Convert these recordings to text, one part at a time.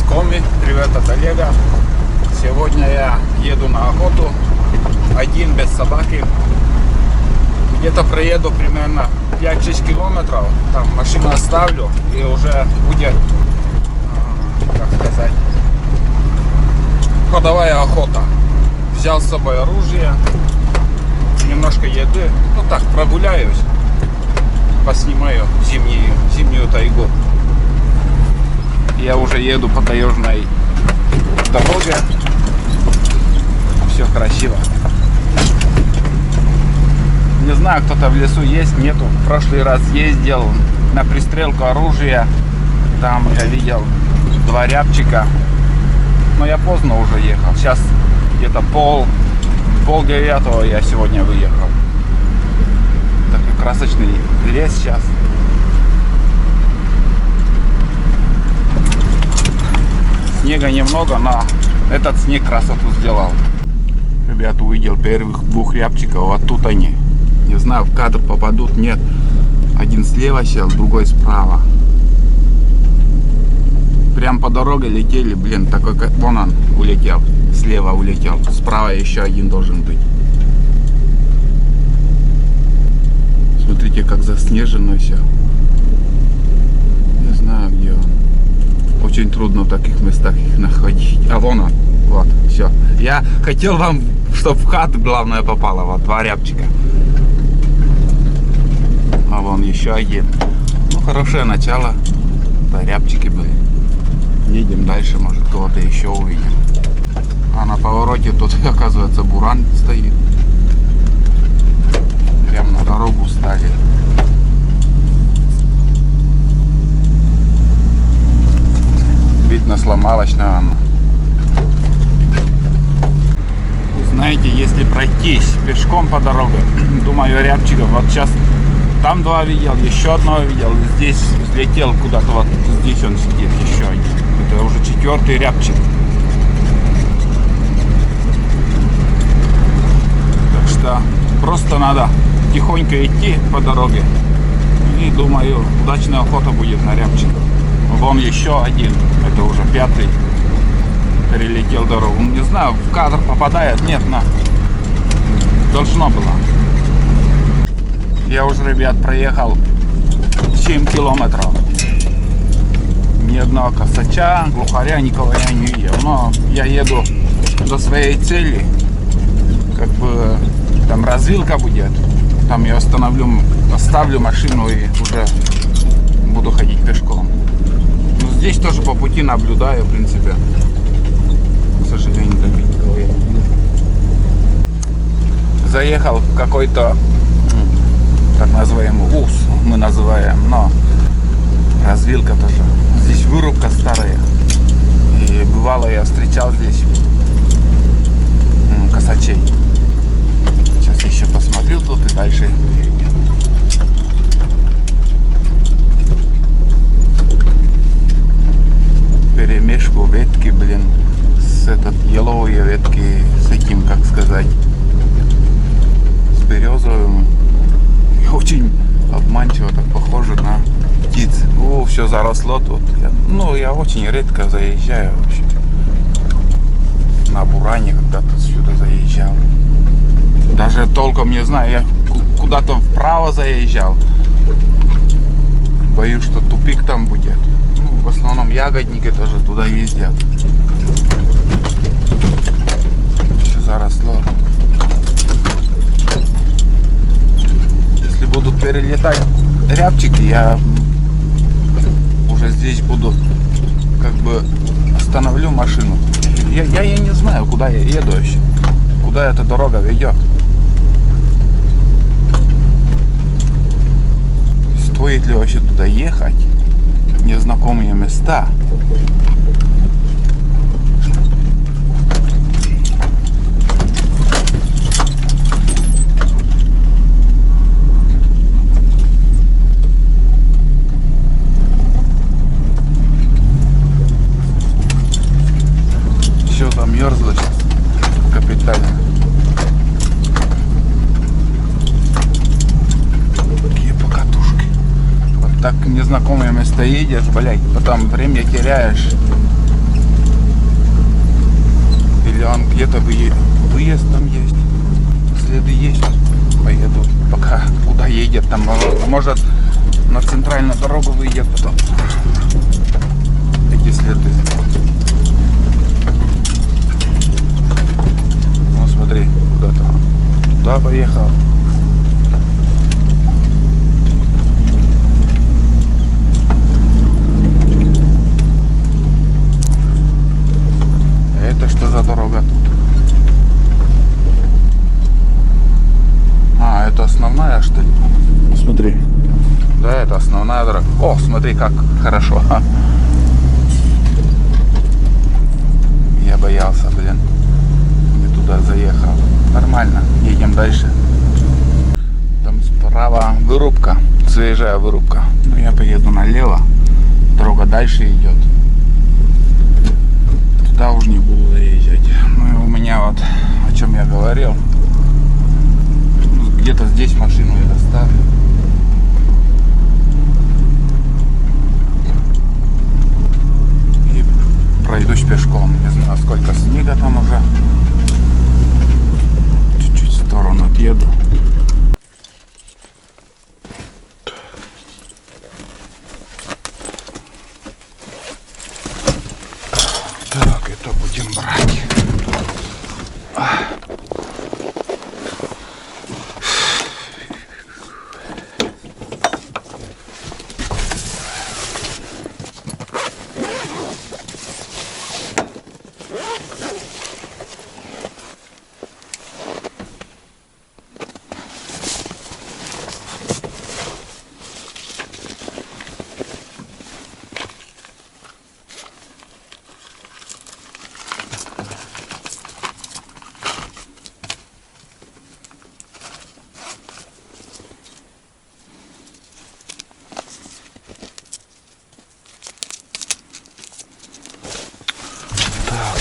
Коми, привет от Олега. Сегодня я еду на охоту один, без собаки. Где-то проеду примерно 5-6 километров. Там машину оставлю и уже будет, как сказать, ходовая охота. Взял с собой оружие, немножко еды. Ну так, прогуляюсь, поснимаю зимнюю тайгу. Я уже еду по таежной дороге. Все красиво. Не знаю, кто-то в лесу есть, нету. В прошлый раз ездил на пристрелку оружия. Там я видел 2 рябчика. Но я поздно уже ехал. Сейчас где-то пол девятого я сегодня выехал. Такой красочный лес сейчас. Снега немного, но этот снег красоту сделал. Ребята, увидел первых 2 рябчиков. Вот тут они. Не знаю, в кадр попадут, нет. Один слева сел, другой справа. Прям по дороге летели, блин, такой, вон он улетел. Слева улетел, справа еще один должен быть. Смотрите, как заснежено все. Не знаю, где он. Очень трудно в таких местах их находить. А вон он, вот, все. Я хотел вам, чтобы в хату главное попало, вот 2 рябчика. А вон еще один. Ну, хорошее начало. 2 рябчики были. Едем дальше, может кого-то еще увидим. А на повороте тут, оказывается, буран стоит. Прям на дорогу стали. Видно, сломалась, наверное. Знаете, если пройтись пешком по дороге, думаю, рябчиков, вот сейчас там 2 видел, еще одного видел, здесь взлетел куда-то, вот здесь он сидит, еще один. Это уже 4-й рябчик. Так что просто надо тихонько идти по дороге. И думаю, удачная охота будет на рябчиков. Вон еще один, это уже 5-й. Перелетел дорогу. Не знаю, в кадр попадает, нет, на. Должно было. Я уже, ребят, проехал 7 километров. Ни одного косача, глухаря, никого я не видел. Но я еду до своей цели. Как бы там развилка будет. Там я оставлю машину и уже буду ходить пешком. Но здесь тоже по пути наблюдаю, в принципе. К сожалению, добить никого я не видел. Заехал в какой-то, так называемый ус, мы называем, но развилка тоже. Здесь вырубка старая. И бывало я встречал здесь косачей. Сейчас еще посмотрю тут и дальше. Перемешку ветки, блин, с еловые ветки, с этим, как сказать, с березовым. Очень обманчиво, так похоже на птиц. О, все заросло тут. Я очень редко заезжаю вообще. На буране когда-то сюда заезжал. Даже толком не знаю, я куда-то вправо заезжал. Боюсь, что тупик там будет. В основном ягодники тоже туда ездят. Все заросло. Если будут перелетать рябчики, я уже здесь буду, как бы, остановлю машину. Я не знаю, куда я еду вообще. Куда эта дорога ведет. Стоит ли вообще туда ехать? Незнакомые места. Все замерзло сейчас капитально. Такие покатушки. Вот так незнакомое место едешь, блядь, потом время теряешь. он где-то выезд там есть. Следы есть. Поеду. Пока куда едет там. Может на центральную дорогу выйдет потом. Эти следы. Ну смотри, куда-то. Туда поехал. Это что за дорога тут? А, это основная, что ли? Смотри. Да, это основная дорога. О, смотри, как хорошо. Я боялся, блин. Не туда заехал. Нормально. Едем дальше. Там справа вырубка. Свежая вырубка. Но я поеду налево. Дорога дальше идет. Туда уже не буду заезжать. Ну и у меня вот, о чем я говорил. Где-то здесь машину я доставлю. И пройдусь пешком. Не знаю, сколько снега там уже. Чуть-чуть в сторону отъеду. Так, это будем брать.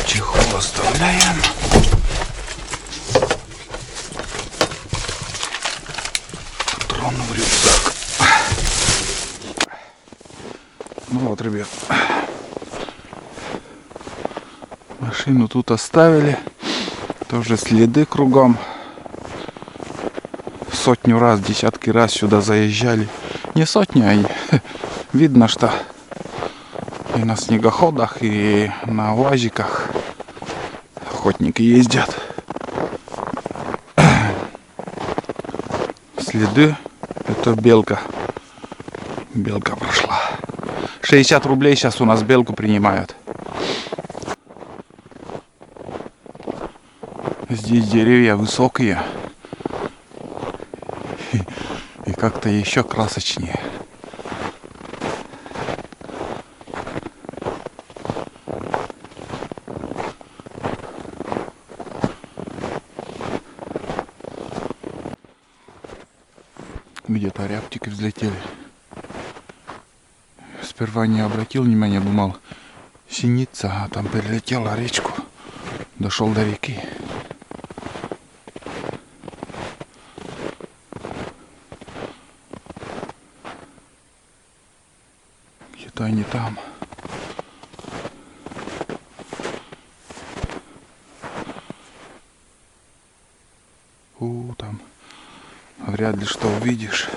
Чехол оставляем. Патроны в рюкзак. Ну вот, ребят. Машину тут оставили. Тоже следы кругом. Сотню раз, десятки раз сюда заезжали. Не сотню, а видно, что и на снегоходах, и на УАЗиках охотники ездят. Следы. Это белка. Белка прошла. 60 рублей сейчас у нас белку принимают. Здесь деревья высокие. И как-то еще красочнее. Где-то рябчики взлетели. Сперва не обратил внимания, думал синица, а там перелетела речку. Дошел до реки. Где-то они там. Там вряд ли что увидишь.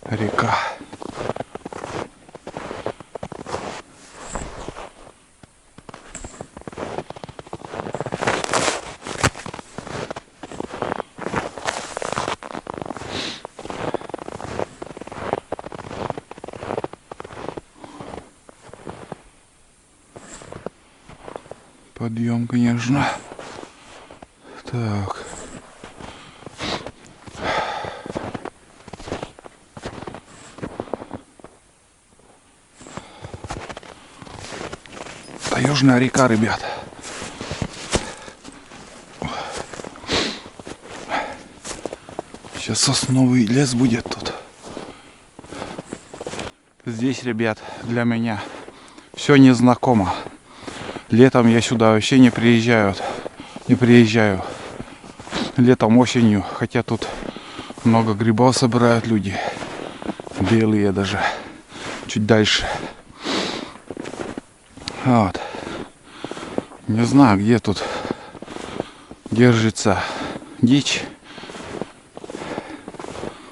Река. Подъем, конечно. Так. Таежная река, ребят. Сейчас сосновый лес будет тут. Здесь, ребят, для меня все незнакомо. Летом я сюда вообще не приезжаю. Летом, осенью. Хотя тут много грибов собирают люди. Белые даже. Чуть дальше. Вот. Не знаю, где тут держится дичь.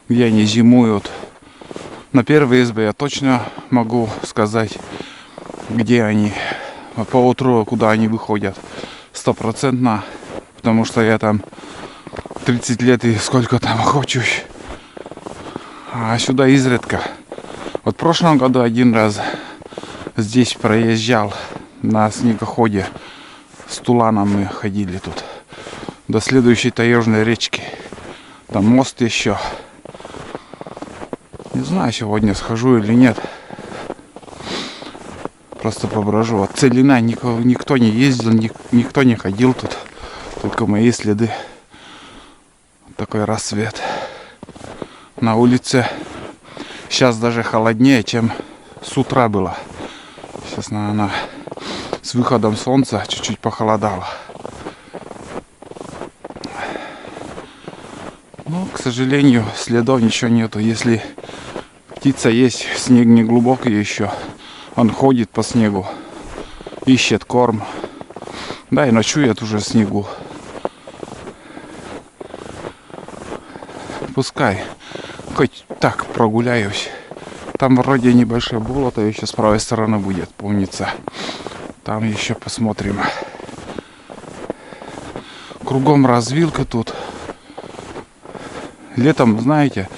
Где они зимуют. На первой избе я точно могу сказать, где они. По утру, куда они выходят. 100%. Потому что я там 30 лет и сколько там охочусь. А сюда изредка. Вот в прошлом году один раз здесь проезжал на снегоходе. С Туланом мы ходили тут. До следующей таежной речки. Там мост еще. Не знаю, сегодня схожу или нет. Просто поброжу. Вот целина никто не ездил, никто не ходил тут. Только мои следы. Такой рассвет. На улице сейчас даже холоднее, чем с утра было. Сейчас, наверное, с выходом солнца чуть-чуть похолодало. Но, к сожалению, следов ничего нету. Если птица есть, снег не глубокий еще. Он ходит по снегу, ищет корм. Да, и ночует уже в снегу. Пускай. Хоть так прогуляюсь. Там вроде небольшое болото еще с правой стороны будет, помнится. Там еще посмотрим. Кругом развилка тут. Летом, знаете,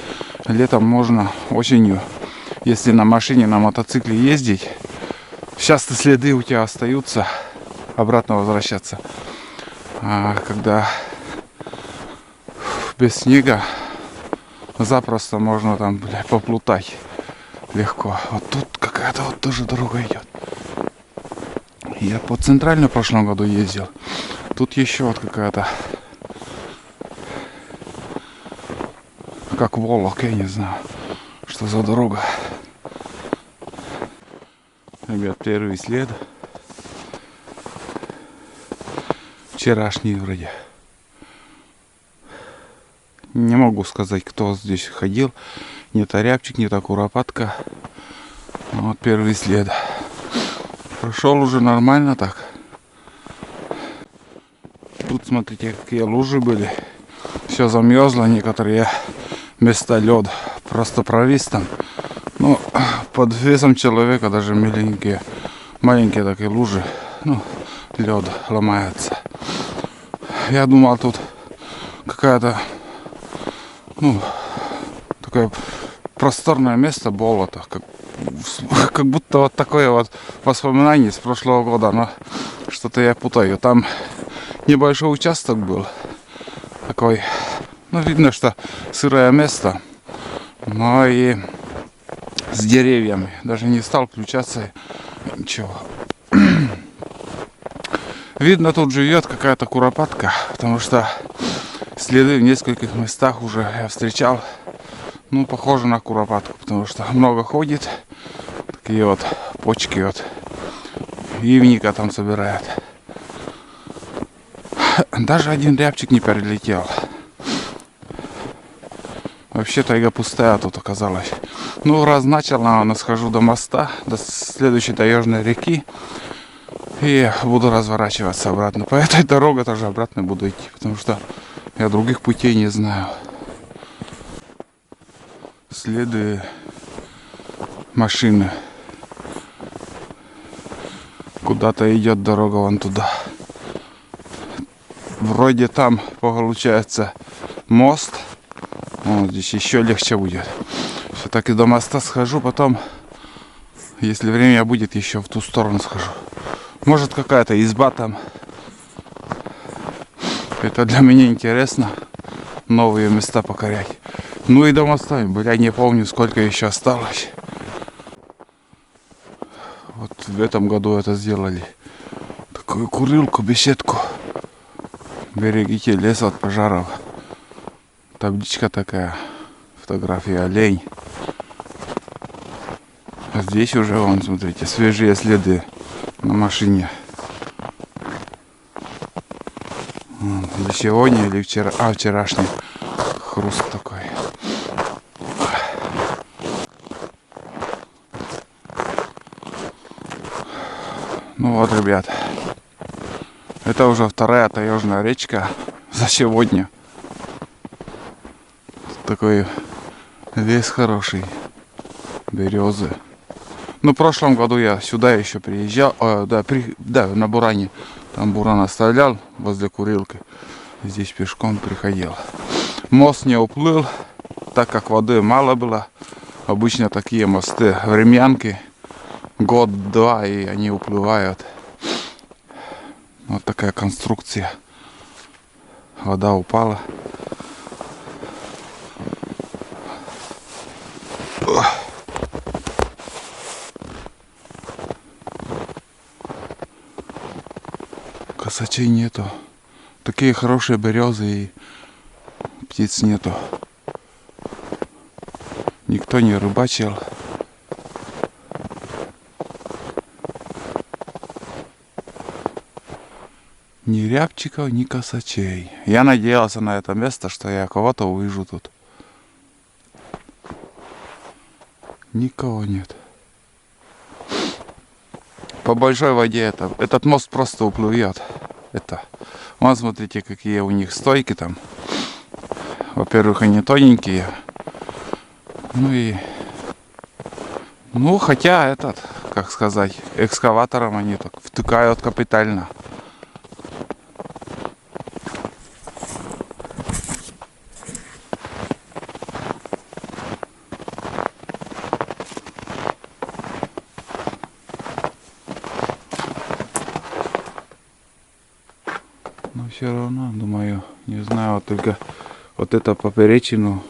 летом можно осенью, если на машине, на мотоцикле ездить, часто следы у тебя остаются, обратно возвращаться. А когда без снега, запросто можно там, поплутать легко. Вот тут какая-то вот тоже дорога идет. Я по центральной в прошлом году ездил. Тут еще вот какая-то, как Волок, я не знаю, что за дорога. Ребят, первый след. Вчерашний вроде. Не могу сказать, кто здесь ходил. Не то рябчик, не то куропатка. Вот первый след. Прошел уже нормально так. Тут смотрите, какие лужи были. Все замерзло, некоторые места лед просто провис там. Ну, под весом человека даже маленькие такие лужи. Ну, лед ломается. Я думал, тут какая-то, ну, такое просторное место, болото. Как будто вот такое вот воспоминание с прошлого года. Но что-то я путаю. Там небольшой участок был. Такой, ну, видно, что сырое место. Но и с деревьями. Даже не стал включаться. Ничего. Видно, тут живет какая-то куропатка. Потому что следы в нескольких местах уже я встречал. Ну, похоже на куропатку. Потому что много ходит. Такие вот почки вот. Ивника там собирает. Даже один рябчик не перелетел. Вообще тайга пустая тут оказалась. Ну, раз начал, наверное, схожу до моста, до следующей таежной реки. И буду разворачиваться обратно. По этой дороге тоже обратно буду идти. Потому что я других путей не знаю. Следы машины. Куда-то идет дорога вон туда. Вроде там получается мост. Вот здесь еще легче будет. Все-таки до моста схожу, потом, если время будет, еще в ту сторону схожу. Может, какая-то изба там. Это для меня интересно. Новые места покорять. Ну и до моста, бля, не помню, сколько еще осталось. Вот в этом году это сделали. Такую курилку, беседку. Берегите лес от пожаров. Табличка такая. Фотография олень. А здесь уже, вон, смотрите, свежие следы на машине. Или сегодня, или вчера. А, вчерашний. Хруст такой. Ну вот, ребят. Это уже вторая таежная речка за сегодня. Такой лес хороший. Березы. Ну, в прошлом году я сюда еще приезжал. Да, на Буране. Там буран оставлял возле курилки. Здесь пешком приходил. Мост не уплыл, так как воды мало было. Обычно такие мосты времянки. Год-два, и они уплывают. Вот такая конструкция. Вода упала. Косачей нету. Такие хорошие березы, и птиц нету. Никто не рыбачил. Ни рябчиков, ни косачей. Я надеялся на это место, что я кого-то увижу тут. Никого нет. По большой воде этот мост просто уплывет. Вон, смотрите, какие у них стойки там. Во-первых, они тоненькие. Ну, хотя как сказать, экскаватором они так втыкают капитально. Но все равно, думаю, не знаю, вот только вот это поперечину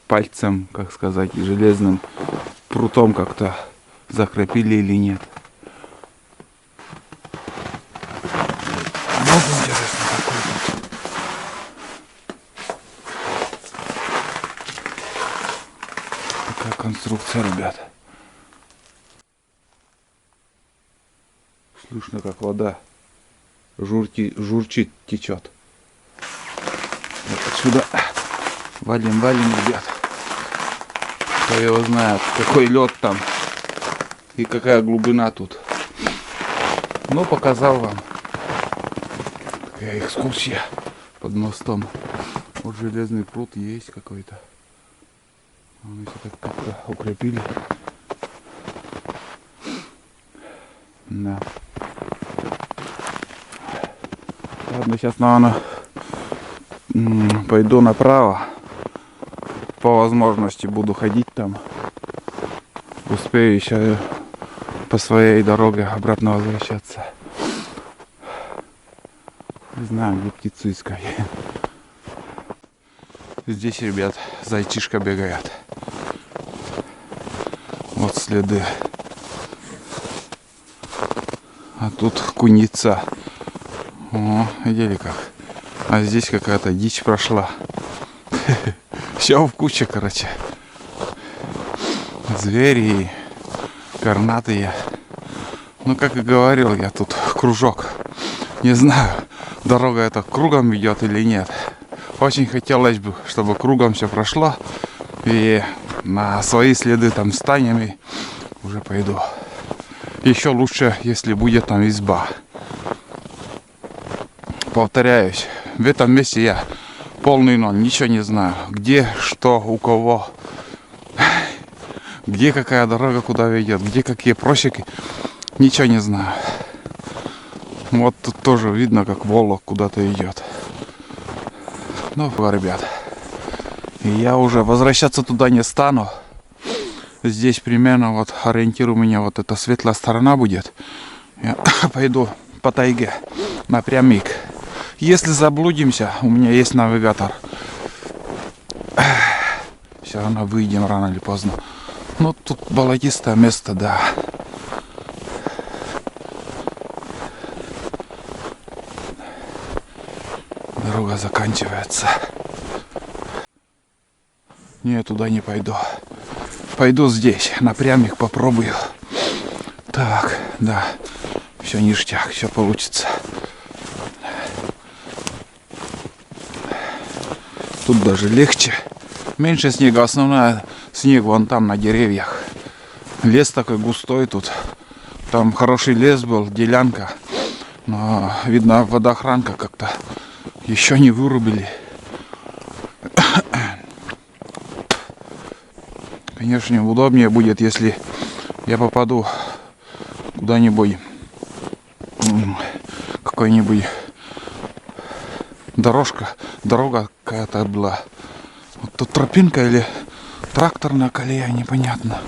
пальцем, как сказать, железным прутом как-то закрепили или нет. Вот интересно, какой тут. Такая конструкция, ребят. Слышно, как вода журчит, течет. Вот отсюда валим, ребят. Кто его знает, какой лед там и какая глубина тут. Ну, показал вам. Такая экскурсия под мостом. Вот железный пруд есть какой-то. Он еще так как-то укрепили. Да. Ладно, сейчас, наверное, пойду направо. По возможности буду ходить там. Успею еще по своей дороге обратно возвращаться. Не знаю, где птицу искать. Здесь, ребят, зайчишка бегает. Вот следы. А тут куница. О, видели как? А здесь какая-то дичь прошла. Все в куче, короче. Звери, пернатые. Ну, как и говорил я, тут кружок. Не знаю, дорога эта кругом ведет или нет. Очень хотелось бы, чтобы кругом все прошло. И на свои следы там встанем и уже пойду. Еще лучше, если будет там изба. Повторяюсь, в этом месте я полный ноль, ничего не знаю. Где, что, у кого. Где какая дорога, куда ведет. Где какие просеки. Ничего не знаю. Вот тут тоже видно, как волок куда-то идет. Ну, ребят. Я уже возвращаться туда не стану. Здесь примерно вот ориентир у меня вот эта светлая сторона будет. Я пойду по тайге напрямик. Если заблудимся, у меня есть навигатор. Все равно выйдем рано или поздно. Ну, тут болотистое место, да. Дорога заканчивается. Не, туда не пойду. Пойду здесь, напрямик попробую. Так, да. Все ништяк, все получится. Тут даже легче. Меньше снега, основная снег вон там на деревьях. Лес такой густой тут. Там хороший лес был, делянка. Но видно, водоохранка как-то еще не вырубили. Конечно, удобнее будет, если я попаду куда-нибудь, какой-нибудь дорога какая-то была. Вот тут тропинка или тракторная колея, непонятно.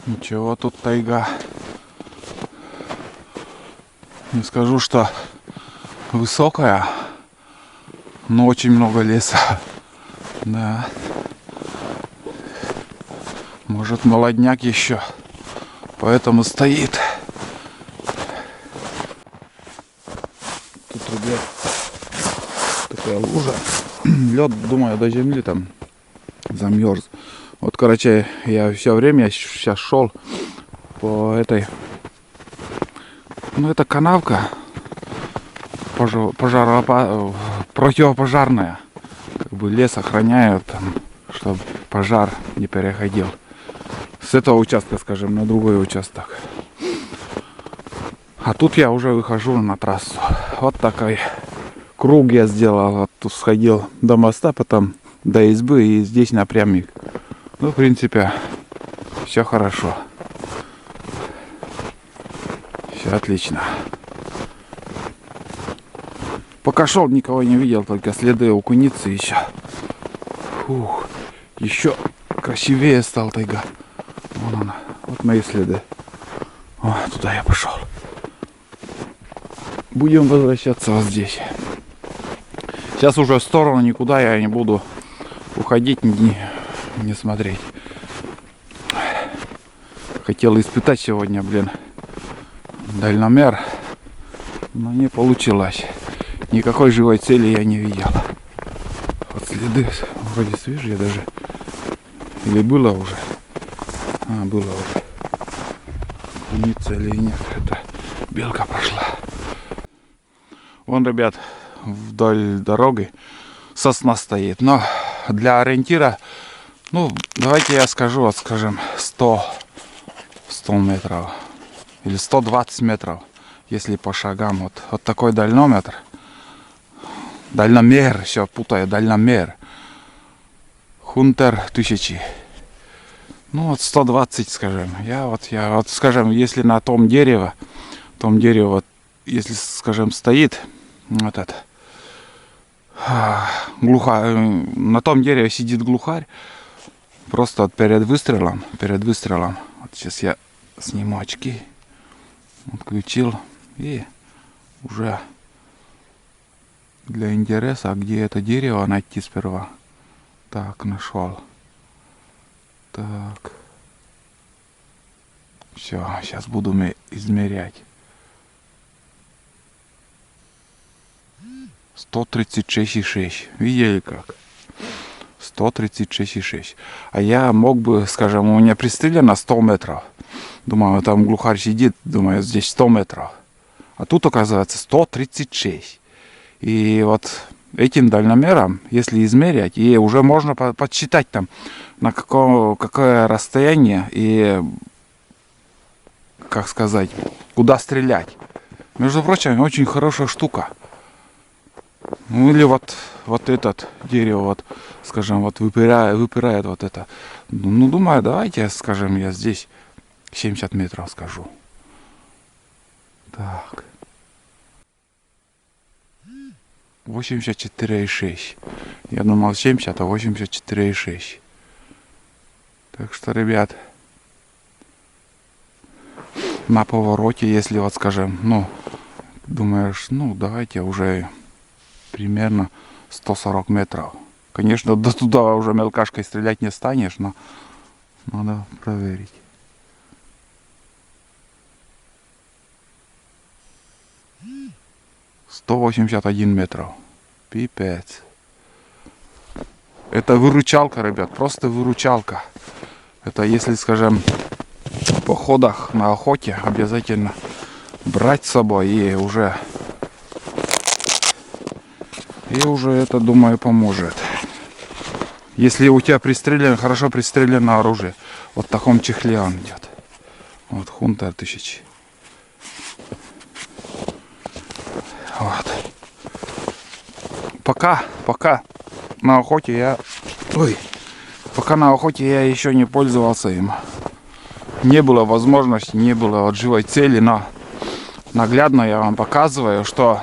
Ничего, тут тайга. Не скажу, что высокая, но очень много леса. Да. Может, молодняк еще, поэтому стоит. Тут, ребят, такая лужа. Лед, думаю, до земли там замерз. Вот, короче, я все время сейчас шел по этой, ну, это канавка противопожарная. Как бы лес охраняют там, чтобы пожар не переходил с этого участка, скажем, на другой участок. А тут я уже выхожу на трассу. Вот такой круг я сделал. Вот тут сходил до моста, потом до избы и здесь напрямик. Ну, в принципе, все хорошо. Все отлично. Пока шел, никого не видел, только следы у куницы еще. Фух, еще красивее стал тайга. Вон она, вот мои следы. О, туда я пошел. Будем возвращаться вот здесь. Сейчас уже в сторону никуда я не буду уходить, не смотреть. Хотел испытать сегодня, дальномер, но не получилось. Никакой живой цели я не видел. Вот следы вроде свежие даже. Или было уже? А, было уже. Куница или нет? Это белка прошла. Вон, ребят, вдоль дороги сосна стоит. Но для ориентира, ну, давайте я скажу, вот скажем, 100 метров. Или 120 метров. Если по шагам. Вот такой дальнометр. Дальномер, все путаю, дальномер. Хунтер 1000. Ну вот 120, скажем. Я вот, скажем, если на том дереве, вот, если, скажем, стоит этот глухарь, на том дереве сидит глухарь, просто вот перед выстрелом, вот сейчас я сниму очки, отключил и уже для интереса, где это дерево найти сперва. Так, нашел. Так. Все, сейчас буду измерять. 136,6. Видели как? 136,6. А я мог бы, скажем, у меня пристрелено 100 метров. Думаю, там глухарь сидит, думаю, здесь 100 метров. А тут, оказывается, 136. И вот этим дальномером, если измерять, и уже можно подсчитать там, на какое расстояние и, как сказать, куда стрелять. Между прочим, очень хорошая штука. Ну или вот этот дерево, вот, скажем, вот выпирает вот это. Ну, думаю, давайте, скажем, я здесь 70 метров скажу. Так. 84,6. Я думал 70, а 84,6. Так что, ребят, на повороте, если вот, скажем, ну, думаешь, ну, давайте уже примерно 140 метров. Конечно, до туда уже мелкашкой стрелять не станешь, но надо проверить. — 181 метров. Пипец. Это выручалка, ребят, просто выручалка. Это если, скажем, в походах на охоте обязательно брать с собой и уже И уже это, думаю, поможет. Если у тебя пристрелено, хорошо пристрелено оружие. Вот в таком чехле он идет. Вот Hunter 1000. Вот. Пока на охоте я... Пока на охоте я еще не пользовался им. Не было возможности, не было вот живой цели, но наглядно я вам показываю, что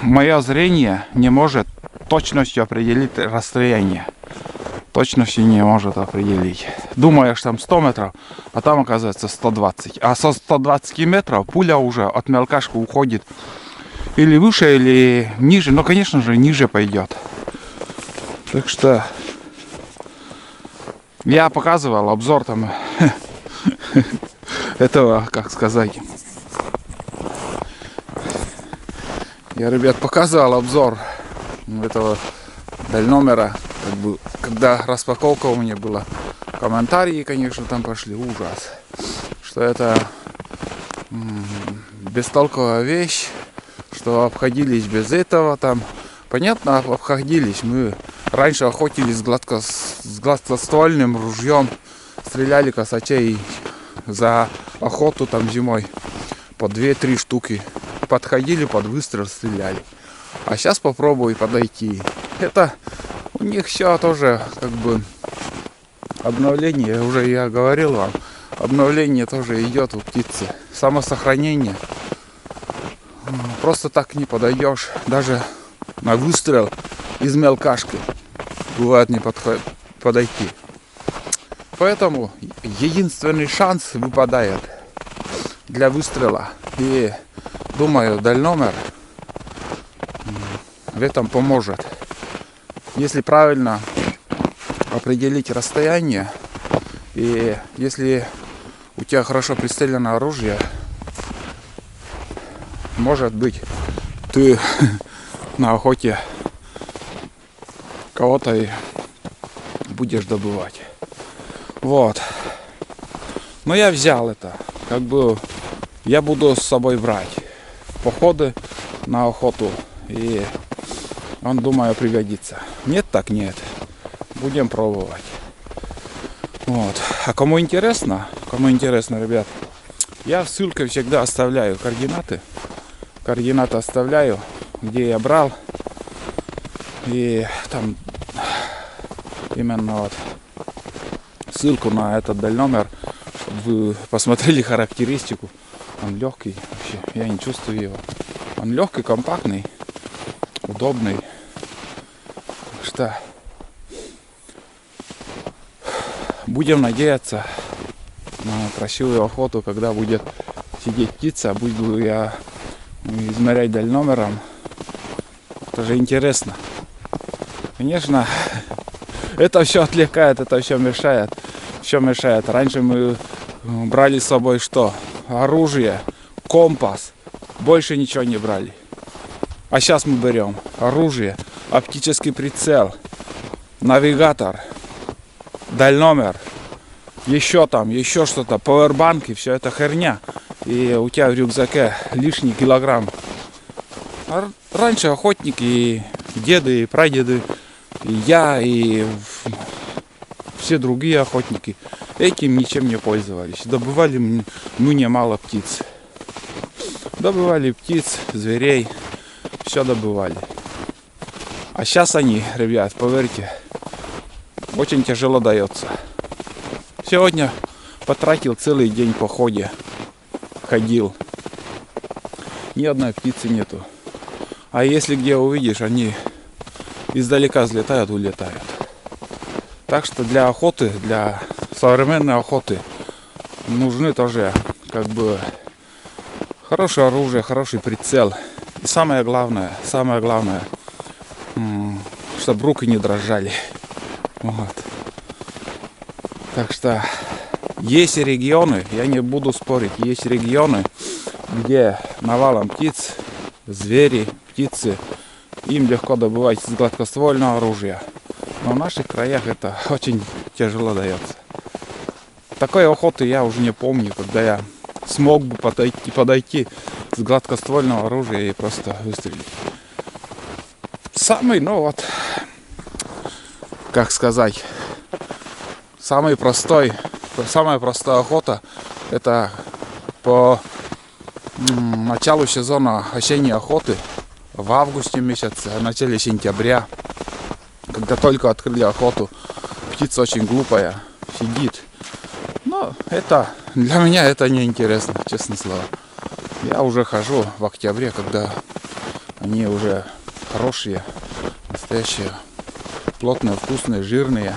мое зрение не может точностью определить расстояние. Точностью не может определить. Думаешь, там 100 метров, а там оказывается 120. А со 120 метров пуля уже от мелкашки уходит или выше, или ниже. Но, конечно же, ниже пойдет. Так что я показывал обзор там этого, как сказать. Я, ребят, показывал обзор этого дальномера. Как бы, когда распаковка у меня была, комментарии, конечно, там пошли ужас, что это бестолковая вещь, что обходились без этого там. Понятно, обходились. Мы раньше охотились с гладкоствольным ружьем, стреляли косачей за охоту там зимой по 2-3 штуки. Подходили под выстрел, стреляли. А сейчас попробуй подойти. Это у них все тоже как бы обновление, уже я говорил вам, обновление тоже идет у птицы. Самосохранение. Просто так не подойдешь. Даже на выстрел из мелкашки бывает не подойти. Поэтому единственный шанс выпадает для выстрела. И думаю, дальномер в этом поможет. Если правильно определить расстояние, и если у тебя хорошо пристрелено оружие, может быть, ты на охоте кого-то и будешь добывать. Вот. Но я взял это. Как бы я буду с собой брать в походы на охоту. И он, думаю, пригодится. Нет, так нет. Будем пробовать. Вот. А кому интересно, ребят, я в ссылке всегда оставляю координаты. Координаты оставляю, где я брал. И там именно вот ссылку на этот дальномер, чтобы вы посмотрели характеристику. Он легкий вообще, я не чувствую его. Он легкий, компактный, удобный. Что будем надеяться на красивую охоту, когда будет сидеть птица, буду я измерять дальномером. Это же интересно. Конечно, это все отвлекает, это все мешает. Все мешает. Раньше мы брали с собой что? Оружие, компас. Больше ничего не брали. А сейчас мы берем оружие, оптический прицел, навигатор, дальномер, еще что-то, пауэрбанки, все это херня. И у тебя в рюкзаке лишний килограмм. А раньше охотники, и деды, и прадеды, и я, и все другие охотники этим ничем не пользовались. Добывали немало птиц. Добывали птиц, зверей, все добывали. А сейчас они, ребят, поверьте, очень тяжело дается. Сегодня потратил целый день в походе. Ходил. Ни одной птицы нету. А если где увидишь, они издалека взлетают, улетают. Так что для охоты, для современной охоты нужны тоже как бы хорошее оружие, хороший прицел. И самое главное, чтобы руки не дрожали. Вот. Так что есть регионы, я не буду спорить, есть регионы, где навалом птиц, звери, птицы, им легко добывать с гладкоствольного оружия. Но в наших краях это очень тяжело дается. Такой охоты я уже не помню, когда я смог бы подойти с гладкоствольного оружия и просто выстрелить. самый, ну вот, как сказать, самая простая охота — это по началу сезона осенней охоты в августе месяце, в начале сентября, когда только открыли охоту. Птица очень глупая, сидит. Но это для меня это не интересно, честное слово. Я уже хожу в октябре, когда они уже хорошие, настоящие, плотные, вкусные, жирные,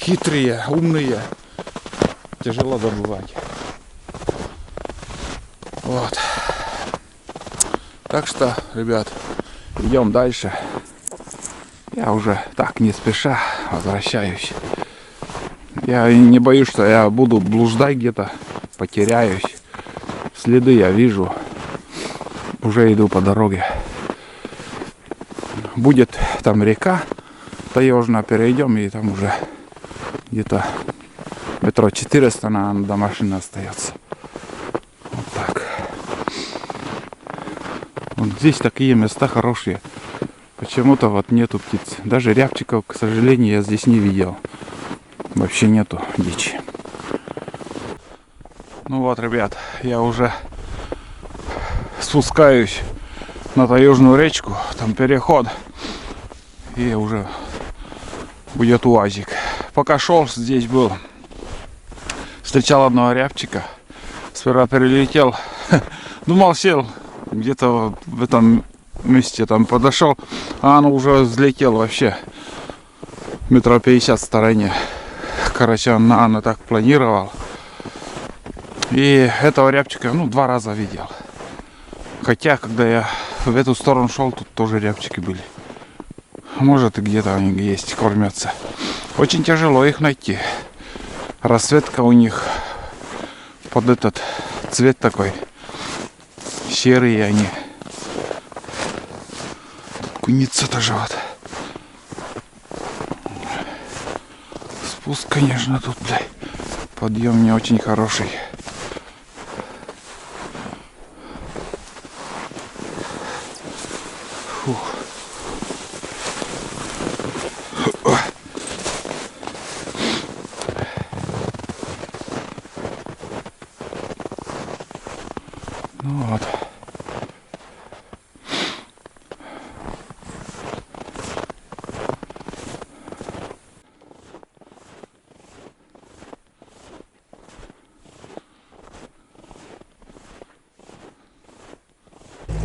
хитрые, умные. Тяжело добывать. Вот. Так что, ребят, идем дальше. Я уже так не спеша возвращаюсь. Я не боюсь, что я буду блуждать где-то, потеряюсь. Следы я вижу. Уже иду по дороге. Будет там река таежная, перейдем, и там уже где-то метров 400 до машины остается. Вот так. Вот здесь такие места хорошие. Почему-то вот нету птиц. Даже рябчиков, к сожалению, я здесь не видел. Вообще нету дичи. Ну вот, ребят, я уже спускаюсь на таежную речку. Там переход. И уже будет УАЗик. Пока шел, здесь был. Встречал одного рябчика. Сперва перелетел. Думал, сел где-то в этом месте, там подошел, а оно уже взлетел вообще метров 50 в стороне. Короче, он так планировал. И этого рябчика, 2 раза видел. Хотя, когда я в эту сторону шел, тут тоже рябчики были. Может, и где-то они есть, кормятся. Очень тяжело их найти. Расцветка у них под этот цвет такой. Серые они. Куница-то живет. Спуск, конечно, тут, блядь, подъем не очень хороший. Фух. Ну вот.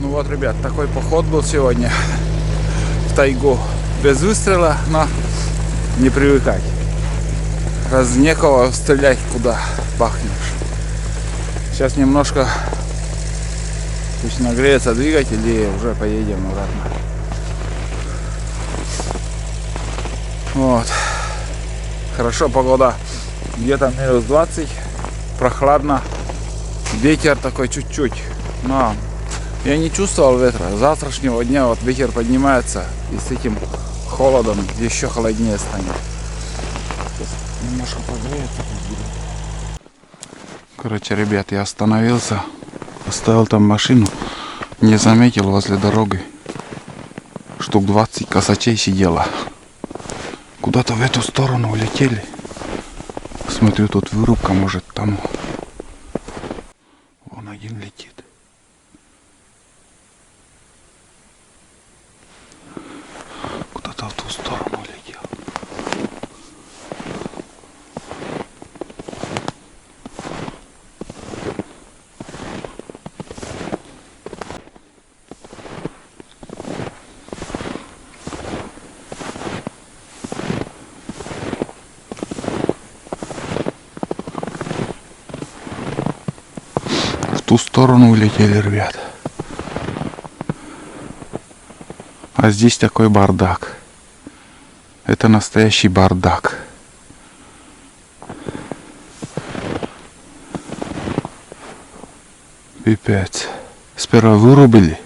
Ну вот, ребят, такой поход был сегодня в тайгу. Без выстрела, но не привыкать. Раз некого стрелять, куда бахнешь. Сейчас немножко пусть нагреется двигатель и уже поедем обратно. Вот. Хорошо, погода где-то минус 20. Прохладно. Ветер такой чуть-чуть. Но я не чувствовал ветра. С завтрашнего дня вот ветер поднимается, и с этим холодом еще холоднее станет. Сейчас немножко погреется. Короче, ребят, я остановился, оставил там машину, не заметил возле дороги. Штук 20 косачей сидело. Куда-то в эту сторону улетели. Смотрю, тут вырубка, может, там. Вон один летит. Куда-то в ту сторону летел. В ту сторону улетели, ребят. А здесь такой бардак. Это настоящий бардак. Пипец. Сперва вырубили,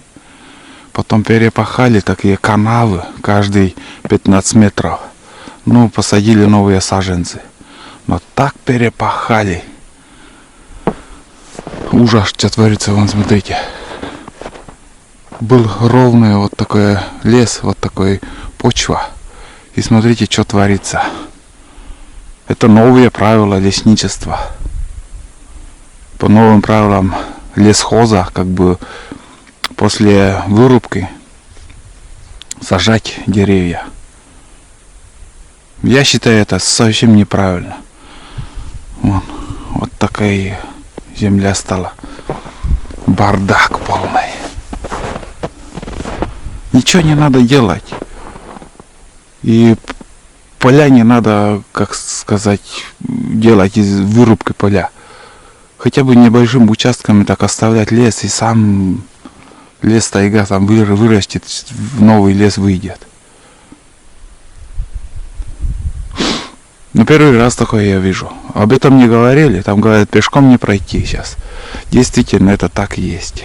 потом перепахали такие канавы каждые 15 метров. Ну, посадили новые саженцы. Но так перепахали. Ужас, что творится, вон, смотрите. Был ровный вот такой лес, вот такой почва. И смотрите, что творится. Это новые правила лесничества. По новым правилам лесхоза, как бы после вырубки сажать деревья. Я считаю, это совсем неправильно. Вот такая земля стала. Бардак полный. Ничего не надо делать. И поля не надо, как сказать, делать из вырубки поля. Хотя бы небольшим участками так оставлять лес, и сам лес тайга там вырастет, новый лес выйдет. Но первый раз такое я вижу. Об этом не говорили, там говорят, пешком не пройти сейчас. Действительно, это так и есть.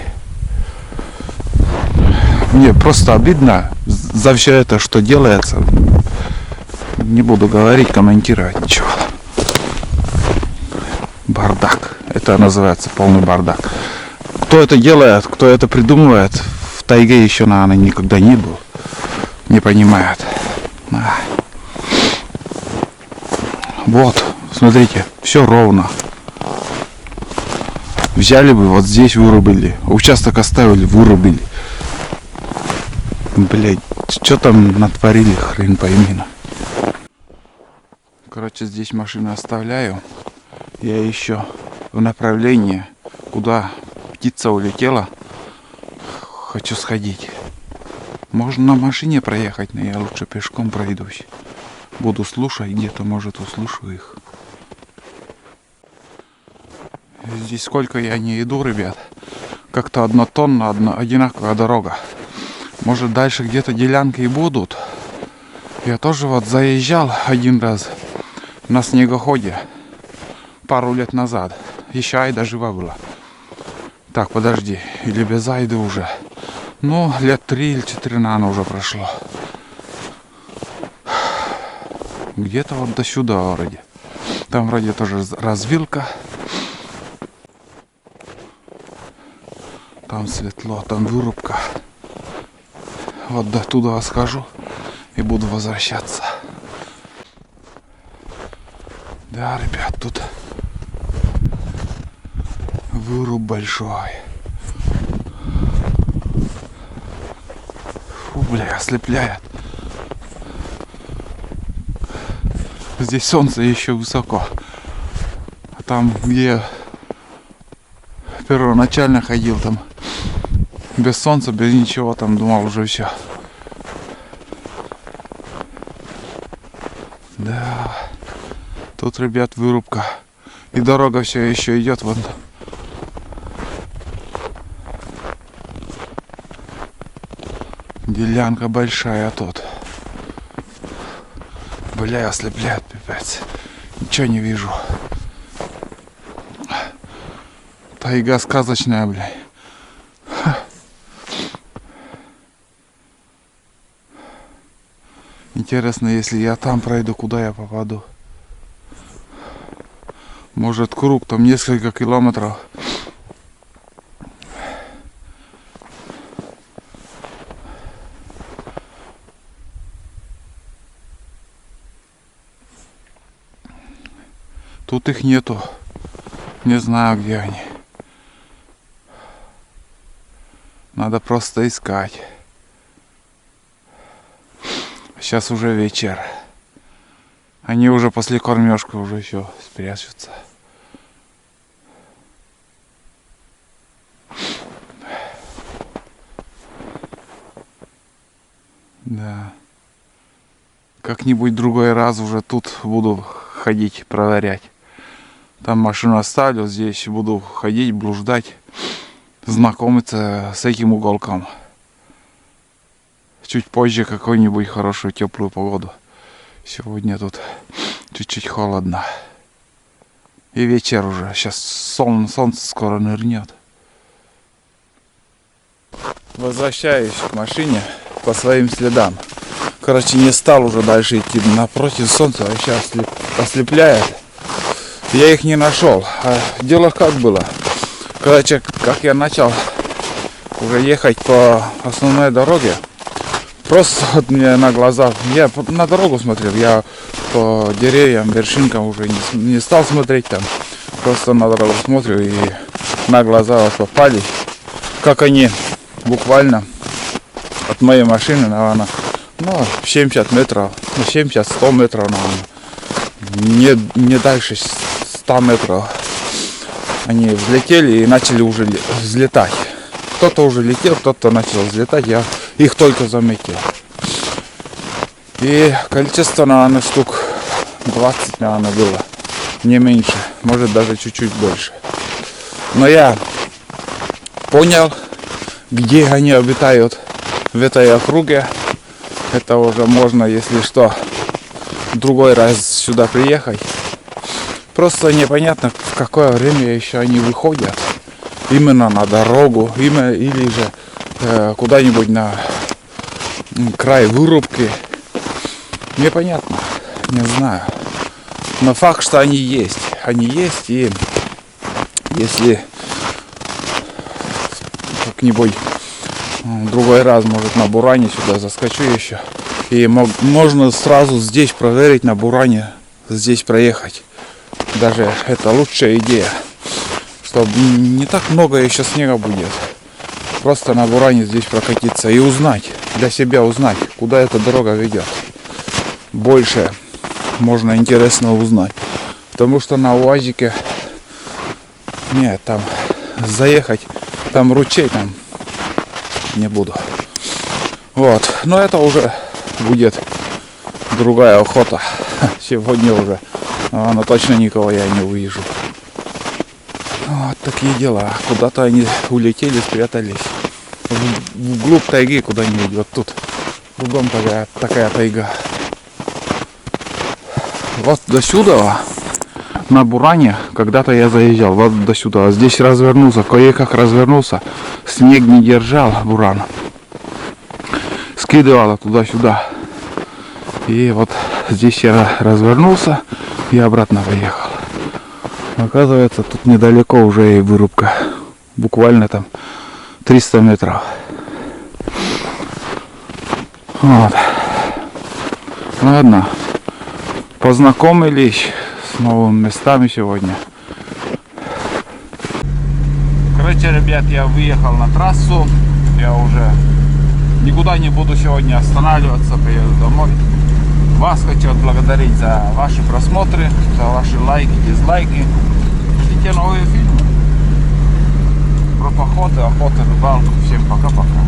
Мне просто обидно за все это, что делается. Не буду говорить, комментировать ничего. Бардак. Это называется полный бардак. Кто это делает, кто это придумывает, в тайге еще, наверное, никогда не был. Не понимает. Вот, смотрите, все ровно. Взяли бы, вот здесь вырубили. Участок оставили, вырубили. Блять, что там натворили, хрен пойми. Короче, здесь машину оставляю. Я еще в направлении, куда птица улетела, хочу сходить. Можно на машине проехать, но я лучше пешком пройдусь. Буду слушать, где-то, может, услышу их. Здесь сколько я не иду, ребят. Как-то однотонно, одинаковая дорога. Может, дальше где-то делянки и будут. Я тоже вот заезжал один раз на снегоходе пару лет назад. Еще Айда жива была. Так, подожди. Или без Айды уже. Ну, лет 3 или 4, наверное, уже прошло. Где-то вот до сюда вроде. Там вроде тоже развилка. Там светло, там вырубка. Вот до туда схожу и буду возвращаться. Да, ребят, тут выруб большой. Фу, бля, ослепляет. Здесь солнце еще высоко. А там, где первоначально ходил, там без солнца, без ничего, там думал уже все. Да, тут, ребят, вырубка. И дорога все еще идет вон. Делянка большая тут. Бля, ослепляет, пипец. Ничего не вижу. Тайга сказочная, бля. Интересно, если я там пройду, куда я попаду? Может, круг там несколько километров. Тут их нету. Не знаю, где они. Надо просто искать. Сейчас уже вечер. Они уже после кормежки уже все спрячутся. Да. Как-нибудь другой раз уже тут буду ходить, проверять. Там машину оставлю, здесь буду ходить, блуждать, знакомиться с этим уголком. Чуть позже какую-нибудь хорошую теплую погоду. Сегодня тут чуть-чуть холодно. И вечер уже. Сейчас солнце скоро нырнет. Возвращаюсь к машине по своим следам. Короче, не стал уже дальше идти напротив солнца. А сейчас ослепляет. Я их не нашел. А дело как было. Короче, как я начал уже ехать по основной дороге, Просто вот мне на глаза, я на дорогу смотрел, я по деревьям, вершинкам уже не стал смотреть там. Просто на дорогу смотрю и на глаза вот попали, как они буквально от моей машины, наверное, 70 метров, 70-100 метров, наверное, не дальше 100 метров. Они взлетели и начали уже взлетать. Кто-то уже летел, кто-то начал взлетать, я их только заметил. И количество, наверное, штук 20, наверное, было. Не меньше, может даже чуть-чуть больше. Но я понял, где они обитают в этой округе. Это уже можно, если что, в другой раз сюда приехать. Просто непонятно, в какое время еще они выходят. Именно на дорогу, или же куда-нибудь на край вырубки. Непонятно, не знаю. Но факт, что они есть. Они есть, и если как-нибудь в другой раз, может, на Буране сюда заскочу еще. И можно сразу здесь проверить, на Буране здесь проехать. Даже это лучшая идея. Чтобы не так много еще снега будет. Просто на Буране здесь прокатиться и узнать, для себя узнать, куда эта дорога ведет. Больше можно интересно узнать. Потому что на УАЗике нет, там заехать, там ручей, там не буду. Вот, но это уже будет другая охота. Сегодня уже, но точно никого я не увижу. Вот такие дела. Куда-то они улетели, спрятались. Вглубь тайги куда-нибудь. Вот тут. Кругом такая тайга. Вот до сюда, на Буране, когда-то я заезжал. Вот до сюда. Здесь развернулся. Кое-как развернулся. Снег не держал Буран. Скидывало туда-сюда. И вот здесь я развернулся и обратно поехал. Оказывается, тут недалеко уже и вырубка. Буквально там 300 метров. Вот. Ладно. Познакомились с новыми местами сегодня. Короче, ребят, я выехал на трассу. Я уже никуда не буду сегодня останавливаться. Приеду домой. Вас хочу отблагодарить за ваши просмотры, за ваши лайки, дизлайки. Ждите новые фильмы про походы, охоту, рыбалку. Всем пока-пока.